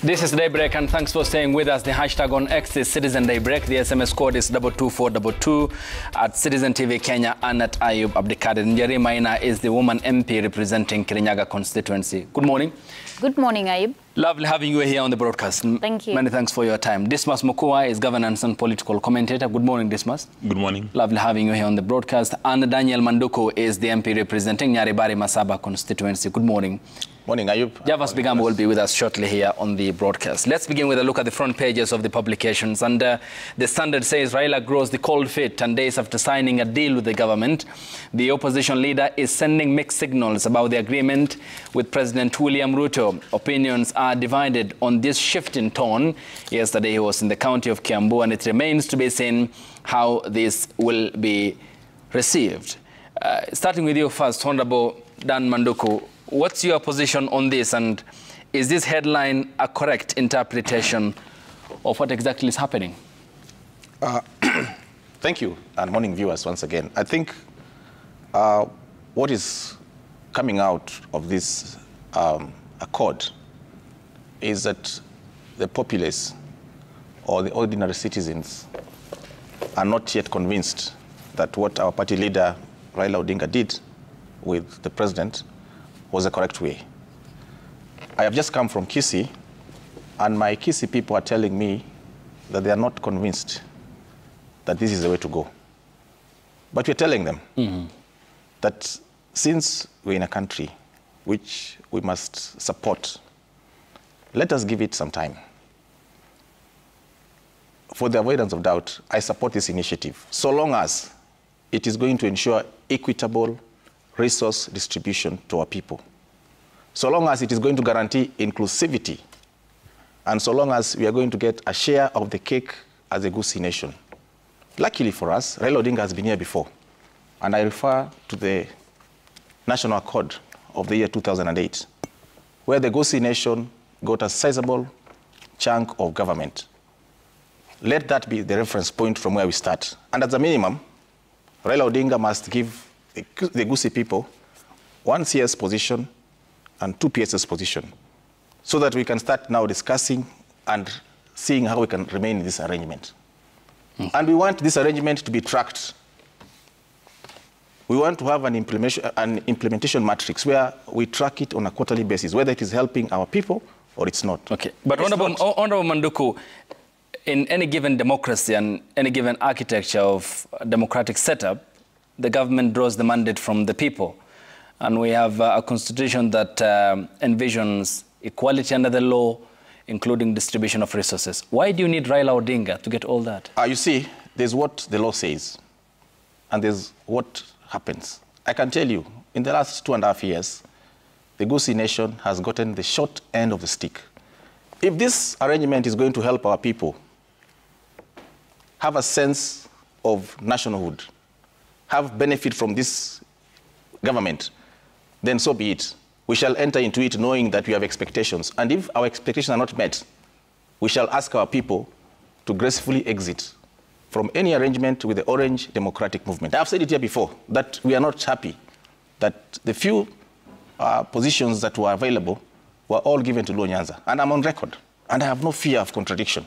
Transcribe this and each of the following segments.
This is Daybreak, and thanks for staying with us. The hashtag on X is Citizen Daybreak. The SMS code is 22422 at Citizen TV Kenya and at Ayub Abdikadir. Njeri Maina is the woman MP representing Kirinyaga constituency. Good morning. Good morning, Ayub. Lovely having you here on the broadcast. Thank you. Many thanks for your time. Dismas Mukua is governance and political commentator. Good morning, Dismas. Good morning. Lovely having you here on the broadcast. And Daniel Manduku is the MP representing Nyaribari Masaba constituency. Good morning. Morning, Ayub. Javas Bigambo will be with us shortly here on the broadcast. Let's begin with a look at the front pages of the publications. And the Standard says Raila grows the cold feet 10 days after signing a deal with the government. The opposition leader is sending mixed signals about the agreement with President William Ruto. Opinions are divided on this shift in tone. Yesterday he was in the county of Kiambu, and it remains to be seen how this will be received. Starting with you first, Honorable Dan Manduku. What's your position on this, and is this headline a correct interpretation of what exactly is happening? Thank you, and morning viewers once again. I think what is coming out of this accord is that the populace or the ordinary citizens are not yet convinced that what our party leader Raila Odinga did with the president was the correct way. I have just come from Kisii, and my Kisii people are telling me that they are not convinced that this is the way to go. But we're telling them that since we're in a country which we must support, let us give it some time. For the avoidance of doubt, I support this initiative, so long as it is going to ensure equitable resource distribution to our people, so long as it is going to guarantee inclusivity, and so long as we are going to get a share of the cake as a Gusii nation. Luckily for us, Raila Odinga has been here before, and I refer to the National Accord of the year 2008, where the Gusii nation got a sizable chunk of government. Let that be the reference point from where we start. And as a minimum, Raila Odinga must give the Gusii people 1 CS position and 2 PSS position, so that we can start now discussing and seeing how we can remain in this arrangement. And we want this arrangement to be tracked. We want to have an implementation matrix where we track it on a quarterly basis, whether it is helping our people or it's not. Okay, but Honorable Manduku, in any given democracy and any given architecture of a democratic setup, the government draws the mandate from the people. And we have a constitution that envisions equality under the law, including distribution of resources. Why do you need Raila Odinga to get all that? You see, there's what the law says, and there's what happens. I can tell you, in the last 2.5 years, the Gusii nation has gotten the short end of the stick. If this arrangement is going to help our people have a sense of nationhood, have benefit from this government, then so be it. We shall enter into it knowing that we have expectations. And if our expectations are not met, we shall ask our people to gracefully exit from any arrangement with the Orange Democratic Movement. I've said it here before, that we are not happy that the few positions that were available were all given to Luo Nyanza. And I'm on record, and I have no fear of contradiction.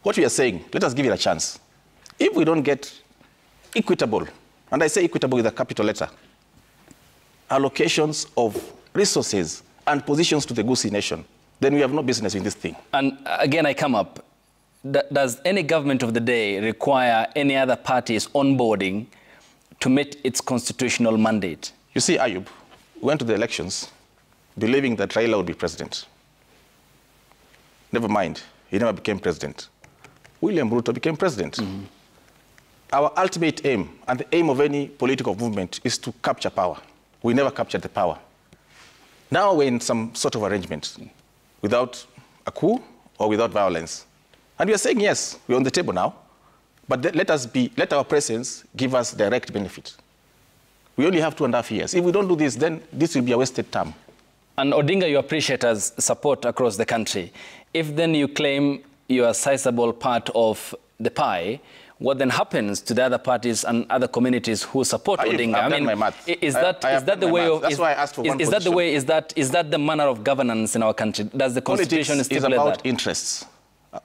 What we are saying, let us give it a chance. If we don't get equitable, and I say equitable with a capital letter, allocations of resources and positions to the Gusii nation, then we have no business in this thing. And again, I come up, does any government of the day require any other party's onboarding to meet its constitutional mandate? You see, Ayub, we went to the elections believing that Raila would be president. Never mind, he never became president. William Ruto became president. Our ultimate aim, and the aim of any political movement, is to capture power. We never captured the power. Now we're in some sort of arrangement, without a coup or without violence. And we are saying, yes, we're on the table now, but let our presence give us direct benefit. We only have 2.5 years. If we don't do this, then this will be a wasted term. And Odinga, you appreciate as support across the country. If then you claim you are a sizable part of the pie, what then happens to the other parties and other communities who support Odinga? I mean, is that the way of? That's why I asked for one position. Is that the way? Is that the manner of governance in our country? Does the constitution stipulate that? Politics is about interests.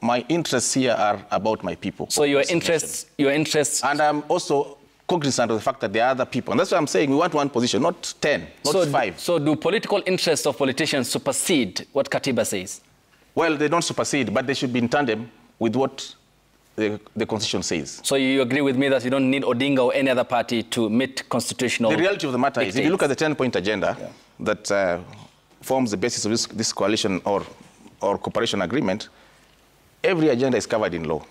My interests here are about my people. So your interests, and I'm also cognizant of the fact that there are other people, and that's why I'm saying we want one position, not 10, not 5. So do political interests of politicians supersede what Katiba says? Well, they don't supersede, but they should be in tandem with what the Constitution says. So you agree with me that you don't need Odinga or any other party to meet constitutional... The reality of the matter is, if you look at the 10-point agenda that forms the basis of this coalition or cooperation agreement, every agenda is covered in law.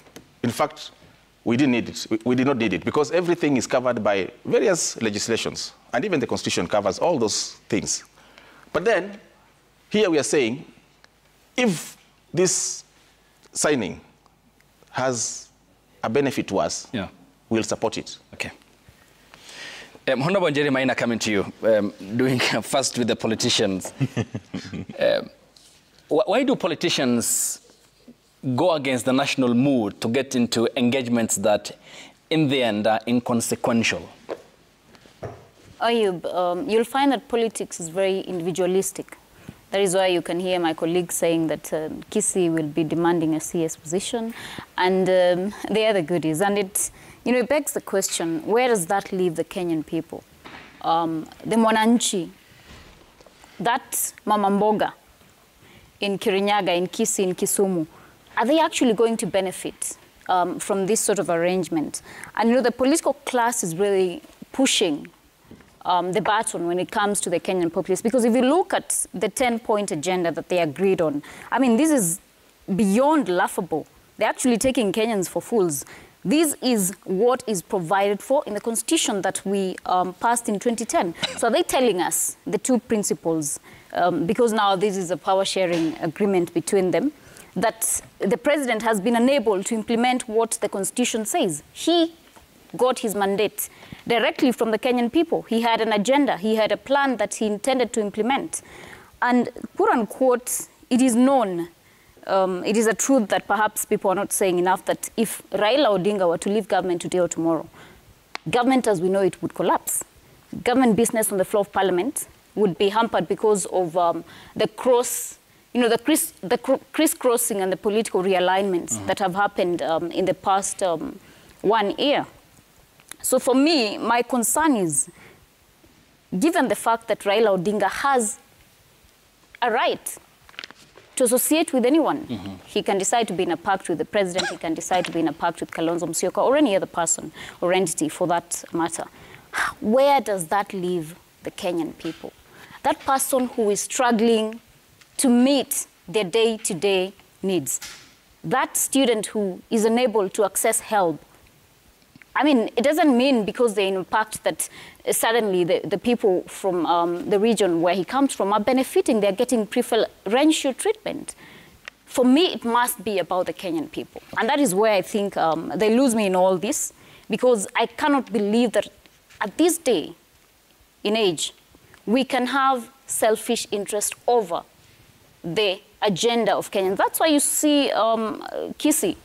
In fact, we didn't need it. We did not need it because everything is covered by various legislations, and even the Constitution covers all those things. But then, here we are saying, if this signing has a benefit to us, we'll support it. Okay. Honorable Njeri Maina, coming to you, doing first with the politicians. Why do politicians go against the national mood to get into engagements that, in the end, are inconsequential? You'll find that politics is very individualistic. That is why you can hear my colleagues saying that Kisii will be demanding a CS position and the other goodies. And it begs the question, where does that leave the Kenyan people? The Mwananchi, that Mama Mboga in Kirinyaga, in Kisii, in Kisumu, are they actually going to benefit from this sort of arrangement? And the political class is really pushing the baton when it comes to the Kenyan populace. Because if you look at the 10-point agenda that they agreed on, I mean, this is beyond laughable. They're actually taking Kenyans for fools. This is what is provided for in the constitution that we passed in 2010. So are they telling us the two principles, because now this is a power-sharing agreement between them, that the president has been unable to implement what the constitution says? He got his mandate directly from the Kenyan people. He had an agenda. He had a plan that he intended to implement. And quote unquote, it is known, it is a truth that perhaps people are not saying enough, that if Raila Odinga were to leave government today or tomorrow, government as we know it would collapse. Government business on the floor of parliament would be hampered because of the crisscrossing and the political realignments that have happened in the past 1 year. So for me, my concern is, given the fact that Raila Odinga has a right to associate with anyone, he can decide to be in a pact with the president, he can decide to be in a pact with Kalonzo Musyoka or any other person or entity for that matter. Where does that leave the Kenyan people? That person who is struggling to meet their day-to-day needs. That student who is unable to access help. I mean, it doesn't mean because they're in a pact that suddenly the people from the region where he comes from are benefiting, they're getting preferential treatment. For me, it must be about the Kenyan people. And that is where I think they lose me in all this, because I cannot believe that at this day, in age, we can have selfish interest over the agenda of Kenyans. That's why you see Kisii,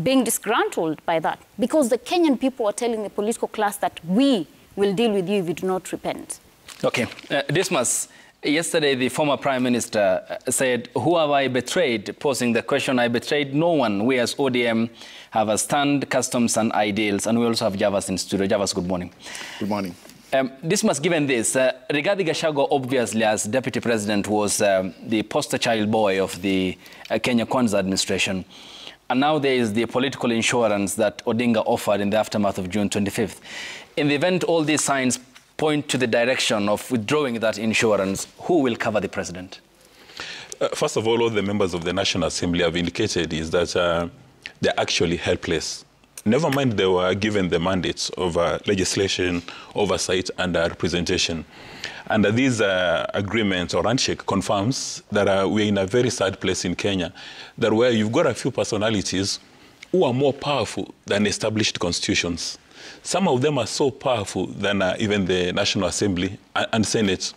being disgruntled by that, because the Kenyan people are telling the political class that we will deal with you if you do not repent. Okay, Dismas, yesterday the former Prime Minister said, who have I betrayed? Posing the question, I betrayed no one. We as ODM have a stand, customs and ideals, and we also have Javas in studio. Javas, good morning. Good morning. Dismas, given this, Rigathi Gachagua, obviously, as Deputy President, was the poster child boy of the Kenya Kwanza administration. And now there is the political insurance that Odinga offered in the aftermath of June 25th. In the event all these signs point to the direction of withdrawing that insurance, who will cover the president? First of all the members of the National Assembly have indicated is that they're actually helpless. Never mind they were given the mandates of legislation, oversight, and representation. And these agreements or handshake confirms that we're in a very sad place in Kenya, that where you've got a few personalities who are more powerful than established constitutions. some of them are so powerful than even the National Assembly and Senate.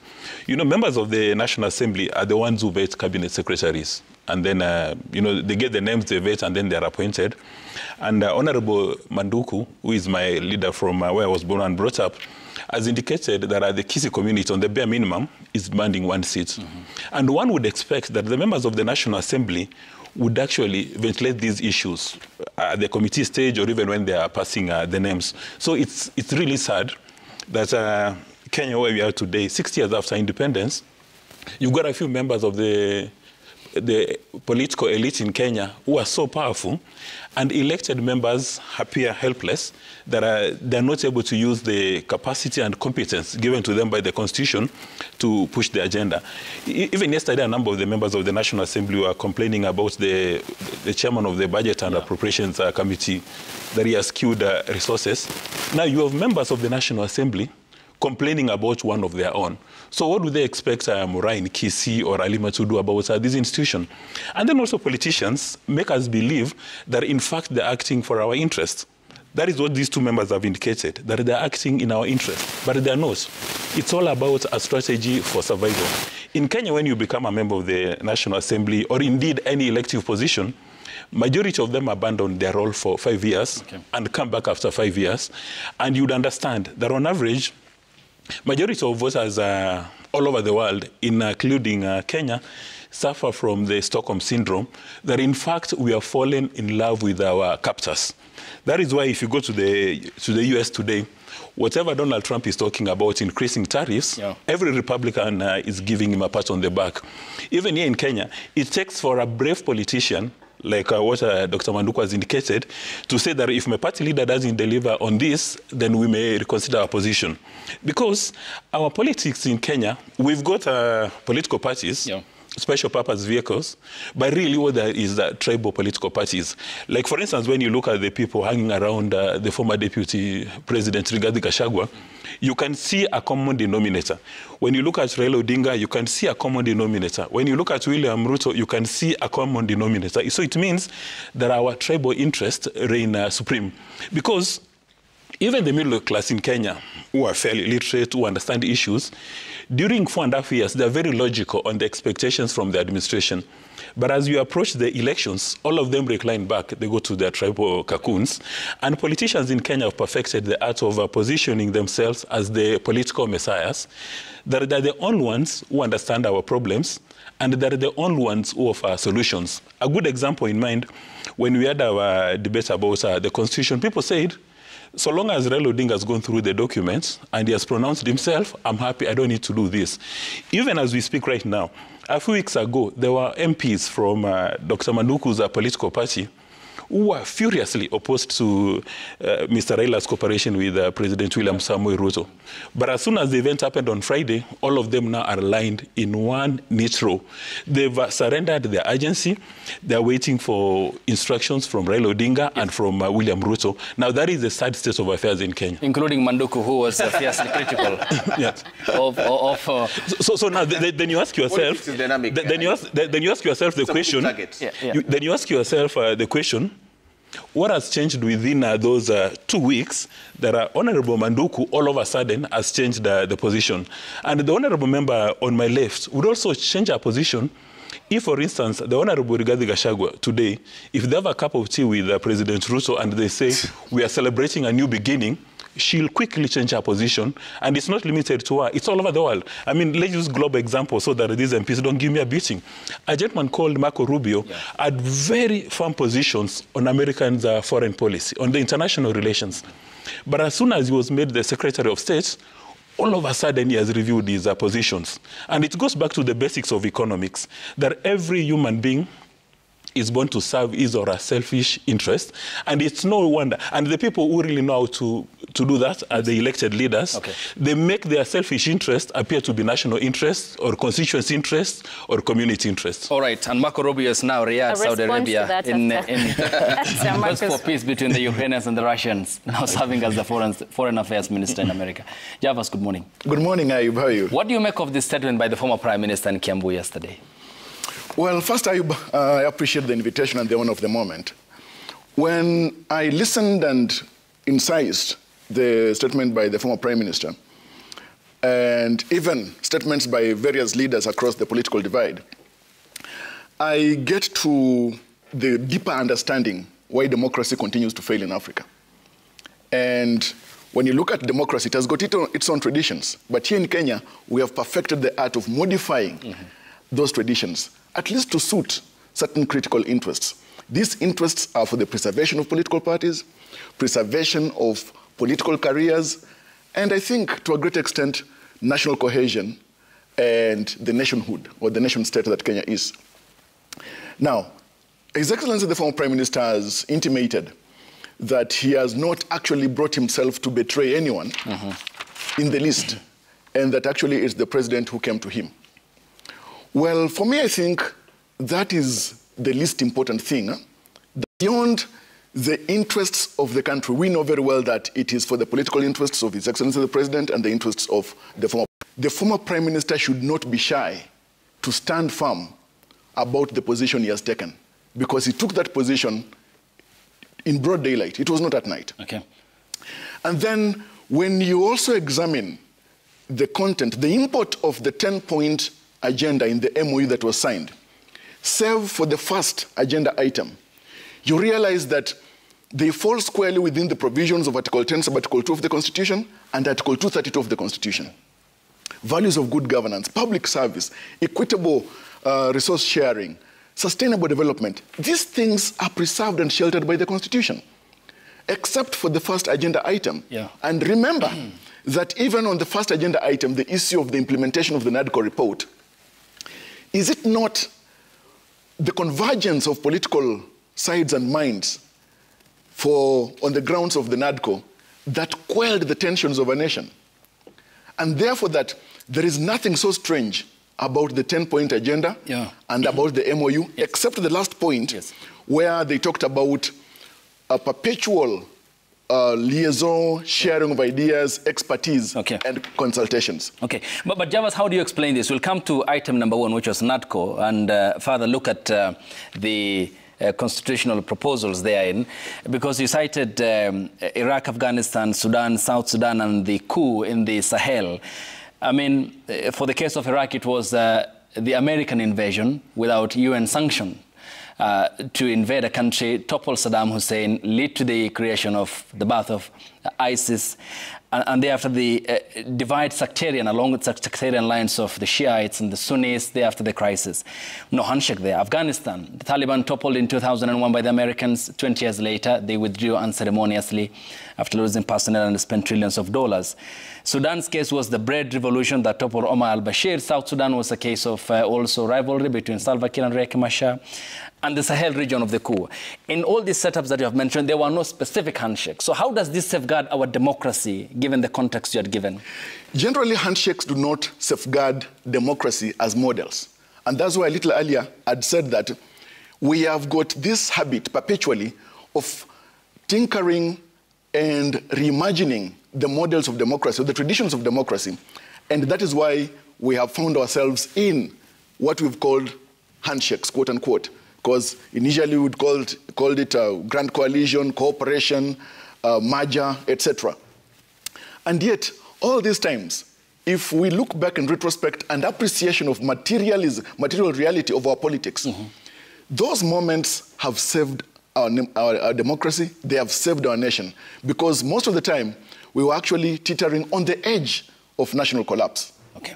You know, members of the National Assembly are the ones who vet cabinet secretaries. And then, you know, they get the names, they vet, and then they're appointed. And Honorable Manduku, who is my leader from where I was born and brought up, has indicated that the Kisii community, on the bare minimum, is demanding 1 seat. Mm-hmm. And one would expect that the members of the National Assembly would actually ventilate these issues at the committee stage or even when they are passing the names. So it's really sad that Kenya, where we are today, 60 years after independence, you've got a few members of the political elite in Kenya who are so powerful, and elected members appear helpless, that they're not able to use the capacity and competence given to them by the Constitution to push the agenda. Even yesterday, a number of the members of the National Assembly were complaining about the chairman of the Budget and Appropriations Committee, that he has skewed resources. Now you have members of the National Assembly complaining about one of their own. So what do they expect Murai in Kisii or Alima to do about this institution? And then also politicians make us believe that in fact they're acting for our interest. That is what these two members have indicated, that they're acting in our interest, but they're not. It's all about a strategy for survival. In Kenya, when you become a member of the National Assembly, or indeed any elective position, majority of them abandon their role for 5 years and come back after 5 years. And you'd understand that on average, majority of voters all over the world, including Kenya, suffer from the Stockholm Syndrome, that in fact we are falling in love with our captors. That is why if you go to the US today, whatever Donald Trump is talking about, increasing tariffs, every Republican is giving him a pat on the back. Even here in Kenya, it takes for a brave politician like what Dr. Manduku has indicated, to say that if my party leader doesn't deliver on this, then we may reconsider our position. Because our politics in Kenya, we've got political parties, special purpose vehicles, but really what there is tribal political parties. Like, for instance, when you look at the people hanging around the former Deputy President Rigathi Gachagua, you can see a common denominator. When you look at Raila Odinga, you can see a common denominator. When you look at William Ruto, you can see a common denominator. So it means that our tribal interests reign supreme. Because even the middle class in Kenya, who are fairly literate, who understand issues, during 4.5 years, they're very logical on the expectations from the administration. But as you approach the elections, all of them recline back. They go to their tribal cocoons. And politicians in Kenya have perfected the art of positioning themselves as the political messiahs. That they're the only ones who understand our problems, and they're the only ones who offer solutions. A good example in mind, when we had our debate about the Constitution, people said, so long as Raila Odinga has gone through the documents and he has pronounced himself, I'm happy, I don't need to do this. Even as we speak right now, a few weeks ago, there were MPs from Dr. Manduku's political party who were furiously opposed to Mr. Raila's cooperation with President William Samoei Ruto. But as soon as the event happened on Friday, all of them now are aligned in one neat row. They've surrendered their agency. They're waiting for instructions from Raila Odinga and from William Ruto. Now, that is the sad state of affairs in Kenya. Including Manduku, who was fiercely critical So now, then you ask yourself, then you ask yourself the question, then you ask yourself the question, what has changed within those 2 weeks that Honorable Manduku all of a sudden has changed the position? And the Honorable member on my left would also change her position if, for instance, the Honorable Rigathi Gachagua today, if they have a cup of tea with President Ruto and they say, we are celebrating a new beginning, she'll quickly change her position. And it's not limited to her. It's all over the world. I mean, let's use global example so that these MPs don't give me a beating. A gentleman called Marco Rubio had very firm positions on Americans' foreign policy, on the international relations. But as soon as he was made the Secretary of State, all of a sudden he has reviewed his positions. And it goes back to the basics of economics, that every human being is born to serve his or her selfish interest. And it's no wonder. And the people who really know how to do that are the elected leaders. They make their selfish interest appear to be national interests or constituency interests or community interests. All right. And Marco Rubio is now Riyadh, Saudi Arabia, in quest for peace between the Ukrainians and the Russians, now serving as the foreign affairs minister in America. Javas, good morning. Good morning, Ayub. How are you? What do you make of this statement by the former Prime Minister in Kiambu yesterday? Well, first, Ayub, I appreciate the invitation and the honor of the moment. When I listened and incised the statement by the former Prime Minister, and even statements by various leaders across the political divide, I get to the deeper understanding why democracy continues to fail in Africa. And when you look at democracy, it has got its own traditions. But here in Kenya, we have perfected the art of modifying those traditions, at least to suit certain critical interests. These interests are for the preservation of political parties, preservation of political careers, and I think, to a great extent, national cohesion and the nationhood, or the nation state that Kenya is. Now, His Excellency the former Prime Minister has intimated that he has not actually brought himself to betray anyone in the least, and that actually it's the president who came to him. Well, for me, I think that is the least important thing. Beyond the interests of the country, we know very well that it is for the political interests of His Excellency the President and the interests of the former. The former Prime Minister should not be shy to stand firm about the position he has taken, because he took that position in broad daylight. It was not at night. Okay. And then when you also examine the content, the import of the 10-point agenda in the MOU that was signed, save for the first agenda item, you realize that they fall squarely within the provisions of Article 10, Sub-Article 2 of the Constitution and Article 232 of the Constitution. Values of good governance, public service, equitable resource sharing, sustainable development. These things are preserved and sheltered by the Constitution, except for the first agenda item. Yeah. And remember that even on the first agenda item, the issue of the implementation of the NADCO report, is it not the convergence of political sides and minds on the grounds of the NADCO that quelled the tensions of a nation? And therefore that there is nothing so strange about the 10-point agenda and about the MOU, except the last point where they talked about a perpetual liaison, sharing of ideas, expertise, and consultations. Okay, but Javas, how do you explain this? We'll come to item number 1, which was NADCO, and further look at the constitutional proposals therein, because you cited Iraq, Afghanistan, Sudan, South Sudan, and the coup in the Sahel. I mean, for the case of Iraq, it was the American invasion without UN sanction to invade a country, topple Saddam Hussein, lead to the creation of the birth of ISIS, and thereafter the divide sectarian, along with sectarian lines of the Shiites and the Sunnis, thereafter the crisis. No handshake there. Afghanistan, the Taliban toppled in 2001 by the Americans. 20 years later, they withdrew unceremoniously after losing personnel and spent trillions of dollars. Sudan's case was the bread revolution that toppled Omar al-Bashir. South Sudan was a case of also rivalry between Salva Kiir and Riek Machar, and the Sahel region of the coup. In all these setups that you have mentioned, there were no specific handshakes. So how does this safeguard our democracy, given the context you had given? Generally, handshakes do not safeguard democracy as models. And that's why a little earlier I'd said that we have got this habit perpetually of tinkering and reimagining the models of democracy, or the traditions of democracy. And that is why we have found ourselves in what we've called handshakes, quote unquote. Because initially we'd called it a grand coalition, cooperation, merger, etc. And yet, all these times, if we look back in retrospect and appreciation of material reality of our politics, those moments have saved our democracy, they have saved our nation. Because most of the time, we were actually teetering on the edge of national collapse. Okay.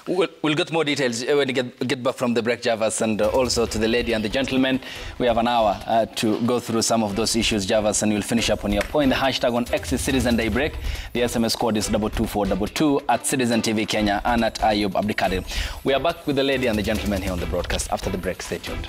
We'll get more details when we get back from the break, Javas, and also to the lady and the gentleman. We have an hour to go through some of those issues, Javas, and we'll finish up on your point. The hashtag on X is Citizen Daybreak. The SMS code is 22422 at Citizen TV Kenya and at Ayub Abdikadir. We are back with the lady and the gentleman here on the broadcast after the break. Stay tuned.